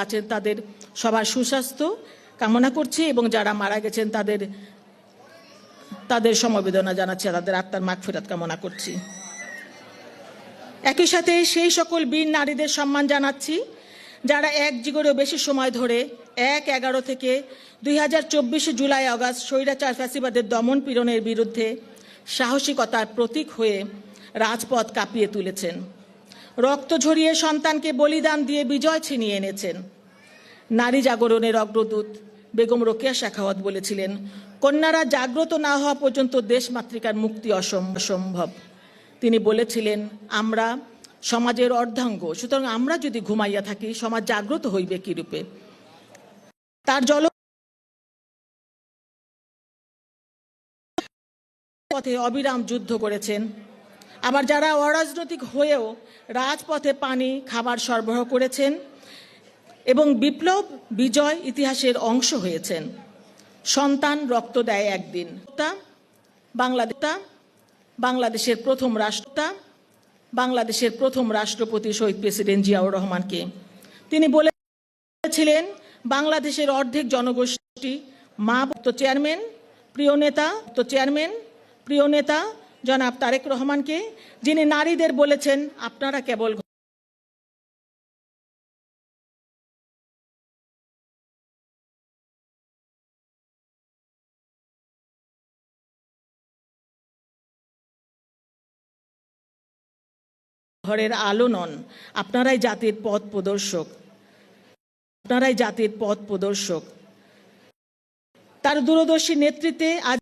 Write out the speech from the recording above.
আছেন তাদের সবার সুস্বাস্থ্য কামনা করছি এবং যারা মারা গেছেন তাদের সমবেদনা জানাচ্ছি, তাদের আত্মার মাগফিরাত কামনা করছি। একই সাথে সেই সকল বীর নারীদের সম্মান জানাচ্ছি যারা এক যুগেরও বেশি সময় ধরে ১-১১ থেকে ২০২৪ জুলাই আগস্ট স্বৈরাচার ফ্যাসিবাদের দমন পীড়নের বিরুদ্ধে সাহসিকতার প্রতীক হয়ে রাজপথ কাঁপিয়ে তুলেছেন। রক্ত ঝরিয়ে সন্তানকে বলিদান দিয়ে বিজয় ছিনিয়ে এনেছেন। নারী জাগরণের অগ্রদূত বেগম রোকেয়া সাখাওয়াত বলেছিলেন, কন্যারা জাগ্রত না হওয়া পর্যন্ত দেশমাতৃকার মুক্তি অসম্ভব। তিনি বলেছিলেন, আমরা সমাজের অর্ধাঙ্গ, সুতরাং আমরা যদি ঘুমাইয়া থাকি সমাজ জাগ্রত হইবে কি রূপে। তার পথে অবিরাম যুদ্ধ করেছেন। আবার যারা অরাজনৈতিক হয়েও রাজপথে পানি খাবার সরবরাহ করেছেন এবং বিপ্লব বিজয় ইতিহাসের অংশ হয়েছেন। সন্তান রক্ত দেয় একদিন। বাংলাদেশের প্রথম রাষ্ট্রপতি শহীদ প্রেসিডেন্ট জিয়াউর রহমানকে তিনি বলেছিলেন, বাংলাদেশের অর্ধেক জনগোষ্ঠী মা চেয়ারম্যান প্রিয় নেতা জনাব তারেক রহমানকে, যিনি নারীদের বলেছেন, আপনারা কেবল ঘরের আলো নন, আপনারাই জাতির পথ প্রদর্শক। তার দূরদর্শী নেতৃত্বে আজ